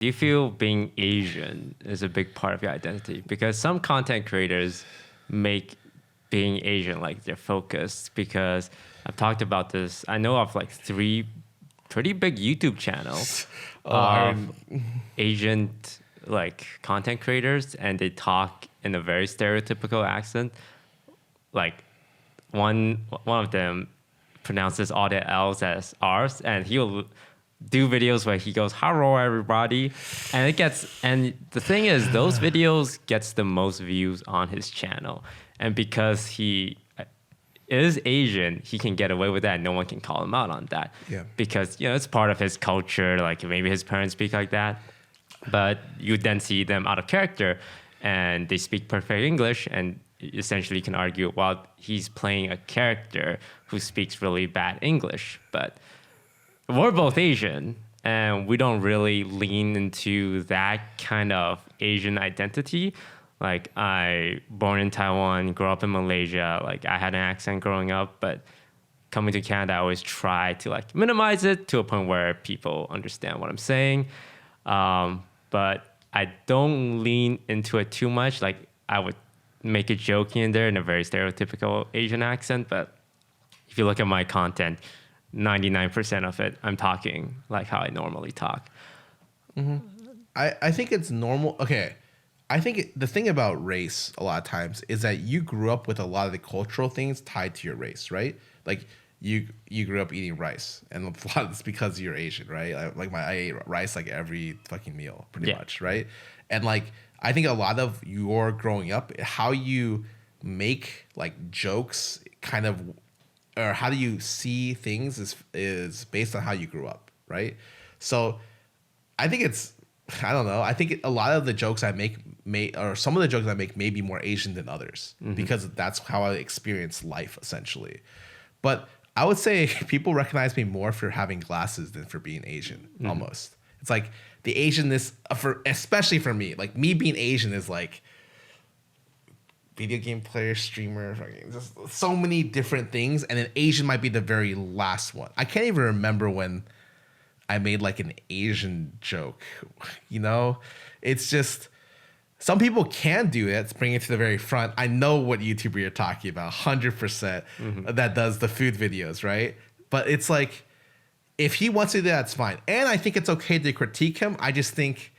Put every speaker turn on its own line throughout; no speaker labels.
do you feel being Asian is a big part of your identity? Because some content creators make being Asian like their focus. Because I've talked about this. I know of like 3 pretty big YouTube channels of Asian like content creators, and they talk in a very stereotypical accent. Like one of them pronounces all the L's as R's, and he'll do videos where he goes, "Hello, everybody," and the thing is, those videos gets the most views on his channel, and because he is Asian, he can get away with that. No one can call him out on that.
Yeah.
Because it's part of his culture. Like maybe his parents speak like that, but you then see them out of character, and they speak perfect English, and essentially can argue, well, he's playing a character who speaks really bad English, but we're both Asian, and we don't really lean into that kind of Asian identity. Like, I born in Taiwan, grew up in Malaysia. Like, I had an accent growing up, but coming to Canada, I always try to like minimize it to a point where people understand what I'm saying. But I don't lean into it too much. Like, I would make a joke in there in a very stereotypical Asian accent, but if you look at my content, 99% of it, I'm talking like how I normally talk.
Mm-hmm. I think it's normal. Okay. I think the thing about race a lot of times is that you grew up with a lot of the cultural things tied to your race, right? Like you grew up eating rice, and a lot of it's because you're Asian, right? I ate rice like every fucking meal, pretty much, right? And like I think a lot of your growing up, how you make like jokes, kind of, or how do you see things is based on how you grew up, right? So I think I don't know. I think a lot of the jokes I make or some of the jokes I make may be more Asian than others, because that's how I experience life essentially. But I would say people recognize me more for having glasses than for being Asian. Almost, it's like the Asianness especially for me. Like me being Asian is like video game player, streamer, just so many different things, and then Asian might be the very last one. I can't even remember when I made like an Asian joke. It's just some people can do it, bring it to the very front. I know what YouTuber you're talking about, 100% that does the food videos, right? But it's like, if he wants to do that, that's fine. And I think it's okay to critique him. I just think,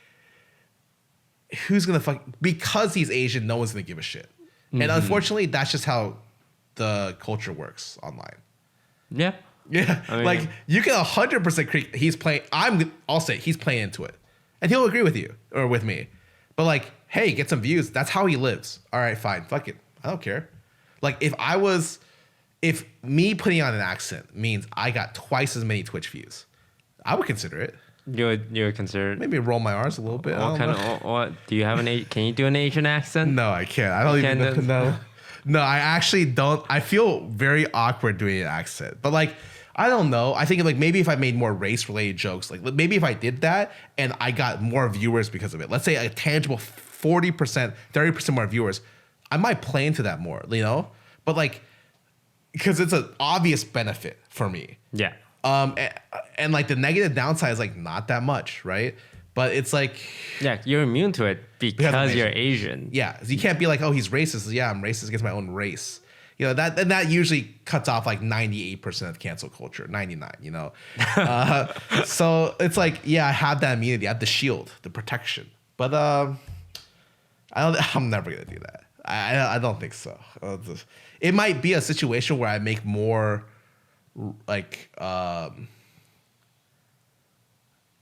who's gonna because he's Asian, no one's gonna give a shit. And unfortunately, that's just how the culture works online.
Yeah.
Yeah, I mean, like you can 100% critique. He's playing. I'll say he's playing into it, and he'll agree with you or with me. But like, hey, get some views. That's how he lives. All right, fine, fuck it. I don't care. Like if me putting on an accent means I got twice as many Twitch views, I would consider it.
You would consider
maybe roll my R's a little bit.
What do you have can you do an Asian accent?
No, I can't. I don't even know. No, I actually don't. I feel very awkward doing an accent, but like, I don't know. I think like maybe if I made more race related jokes, like maybe if I did that and I got more viewers because of it, let's say a tangible 40%, 30% more viewers, I might play into that more, but like, because it's an obvious benefit for me.
Yeah.
And like the negative downside is like not that much, right? But it's like,
yeah, you're immune to it because you're Asian.
Yeah, you can't be like, oh, he's racist. Yeah, I'm racist against my own race. That usually cuts off like 98% of cancel culture, 99. So it's like, yeah, I have that immunity, I have the shield, the protection. But I'm never gonna do that. I don't think so. It might be a situation where I make more like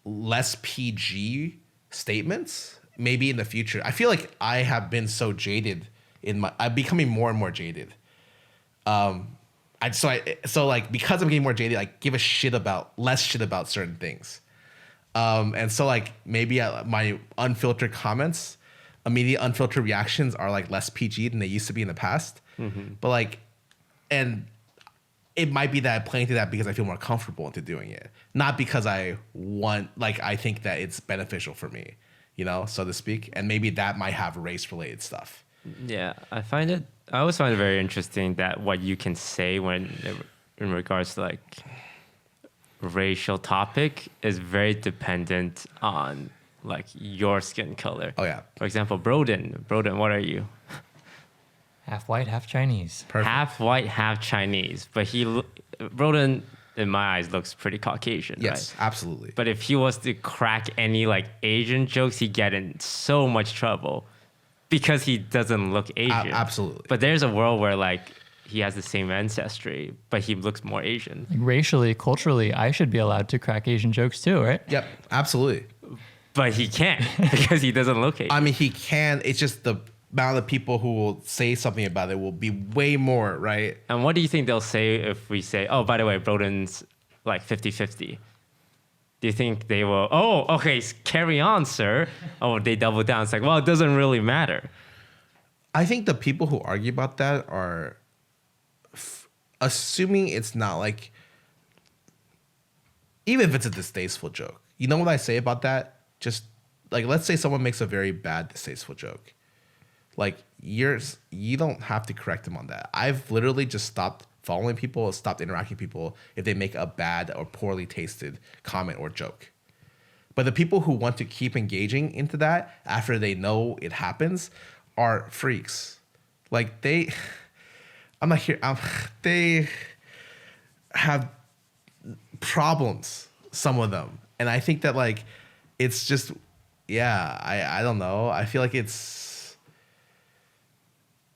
less PG statements maybe in the future. I feel like I have been so jaded I'm becoming more and more jaded. So like because I'm getting more jaded, I give less shit about certain things. And so like maybe my unfiltered comments, immediate unfiltered reactions are like less PG than they used to be in the past. But like, and it might be that I play into that because I feel more comfortable into doing it, not because I think that it's beneficial for me, so to speak. And maybe that might have race related stuff.
Yeah, I always find it very interesting that what you can say in regards to like racial topic is very dependent on like your skin color.
Oh yeah.
For example, Broden, what are you?
Half white, half Chinese.
Perfect.
Half white, half Chinese. But Broden, in my eyes, looks pretty Caucasian,
Yes,
right?
absolutely.
But if he was to crack any like Asian jokes, he'd get in so much trouble because he doesn't look Asian.
Absolutely.
But there's a world where like he has the same ancestry, but he looks more Asian.
Like racially, culturally, I should be allowed to crack Asian jokes too, right?
Yep, absolutely.
But he can't because he doesn't look Asian.
I mean, he can. It's just the amount of people who will say something about it will be way more, right?
And what do you think they'll say if we say, oh, by the way, Broden's like 50-50? Do you think they will, oh, okay, carry on, sir? Oh, they double down. It's like, well, it doesn't really matter.
I think the people who argue about that are assuming it's not like, even if it's a distasteful joke. You know what I say about that? Just like, let's say someone makes a very bad, distasteful joke. Like, you don't have to correct them on that. I've literally just stopped following people, stopped interacting with people if they make a bad or poorly tasted comment or joke. But the people who want to keep engaging into that after they know it happens are freaks. Like they have problems, some of them. And I think that like, it's just, yeah, I don't know. I feel like it's,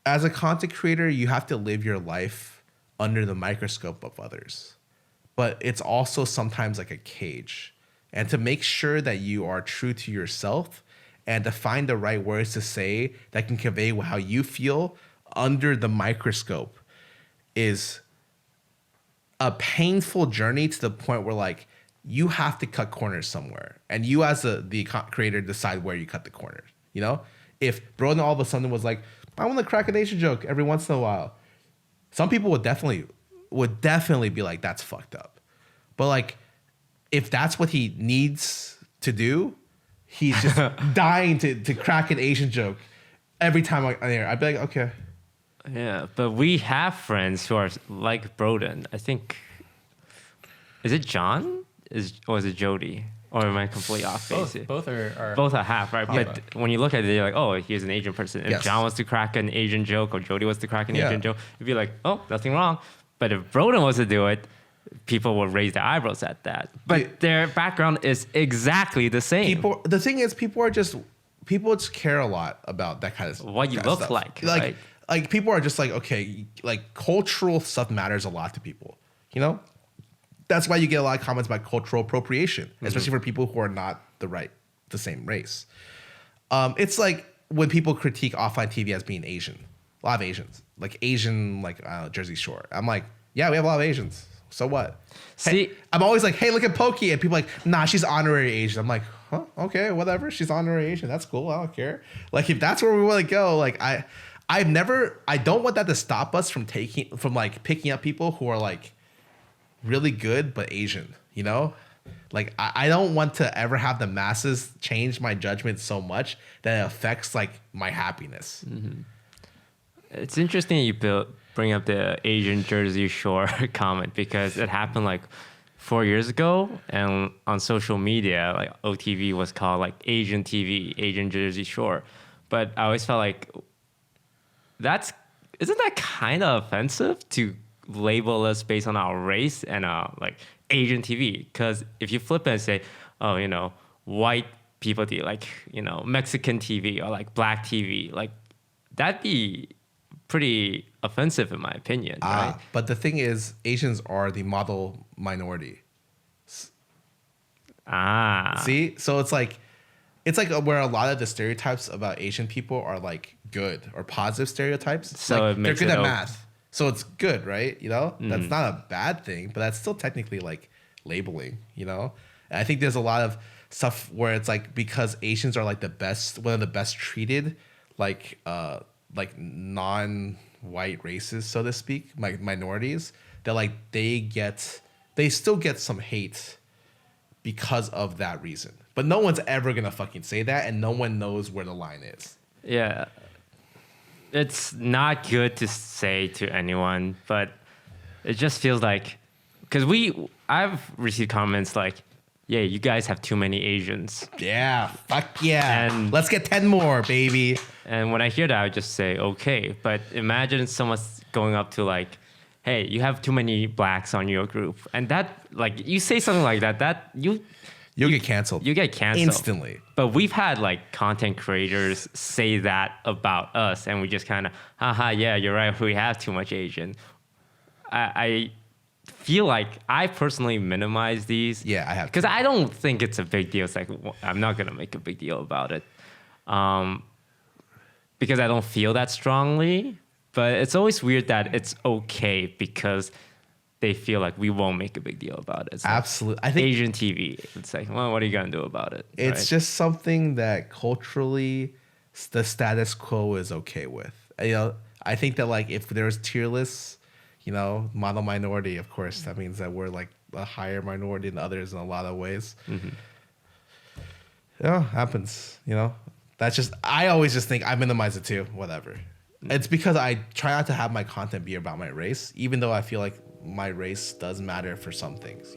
as a content creator, you have to live your life under the microscope of others. But it's also sometimes like a cage. And to make sure that you are true to yourself and to find the right words to say that can convey how you feel under the microscope is a painful journey to the point where like you have to cut corners somewhere. And you as the creator decide where you cut the corners. You know? If Broden all of a sudden was like, I want to crack an Asian joke every once in a while, some people would definitely be like, that's fucked up. But like, if that's what he needs to do, he's just dying to crack an Asian joke every time I'm there. I'd be like, okay.
Yeah, but we have friends who are like Broden. I think, is it John? Or is it Jody? Or am I completely off base?
Both are
Both are half, right?
Yeah.
But when you look at it, you're like, oh, he's an Asian person. If
Yes.
John was to crack an Asian joke or Jody was to crack an
Yeah.
Asian joke, you'd be like, oh, nothing wrong. But if Broden was to do it, people would raise their eyebrows at that. But
Yeah.
their background is exactly the same.
The thing is, people just care a lot about that kind of
What you
kind of
look
stuff.
like, right?
Like people are just like, okay, like cultural stuff matters a lot to people, you know? That's why you get a lot of comments about cultural appropriation, especially for people who are not the same race. It's like when people critique offline TV as being Asian, a lot of Asians, like Asian, like Jersey Shore. I'm like, yeah, we have a lot of Asians. So what?
See,
Hey, I'm always like, hey, look at Pokey. And people are like, nah, she's honorary Asian. I'm like, huh, okay, whatever. She's honorary Asian. That's cool. I don't care. Like, if that's where we want to go, like, I don't want that to stop us from picking up people who are like really good, but Asian, you know? Like, I don't want to ever have the masses change my judgment so much that it affects like my happiness.
Mm-hmm. It's interesting you bring up the Asian Jersey Shore comment because it happened like 4 years ago, and on social media, like OTV was called like Asian TV, Asian Jersey Shore. But I always felt like isn't that kind of offensive to label us based on our race and like Asian TV? Because if you flip it and say, oh, you know, white people TV, like, you know, Mexican TV or like black TV, like that'd be pretty offensive in my opinion, right?
But the thing is, Asians are the model minority. See? So it's like where a lot of the stereotypes about Asian people are like good or positive stereotypes.
So
like,
it makes
they're good
it
at math. So it's good, right? You know?
Mm-hmm.
That's not a bad thing, but that's still technically like labeling, you know? And I think there's a lot of stuff where it's like because Asians are like one of the best treated like non-white races, so to speak, like minorities, that like they still get some hate because of that reason. But no one's ever gonna fucking say that, and no one knows where the line is.
Yeah. It's not good to say to anyone, but it just feels like, because I've received comments like, yeah, you guys have too many Asians.
Yeah, fuck yeah.
And-
Let's get 10 more, baby.
And when I hear that, I just say, okay. But imagine someone's going up to like, hey, you have too many blacks on your group. And that, like, you say something like that
You'll get canceled.
you get canceled.
instantly.
But we've had like content creators say that about us, and we just kind of, haha, yeah, you're right. We have too much Asian. I feel like I personally minimize these.
Yeah, I have.
Because I don't think it's a big deal. It's like, I'm not going to make a big deal about it. Because I don't feel that strongly. But it's always weird that it's okay because they feel like we won't make a big deal about it. It's like
Absolutely. I think
Asian TV. It's like, well, what are you going to do about it?
it's
right?
just something that culturally the status quo is okay with. I think that like if there's tier lists, model minority, of course, that means that we're like a higher minority than others in a lot of ways. Happens, That's just, I always just think I minimize it too, whatever. It's because I try not to have my content be about my race, even though I feel like my race does matter for some things,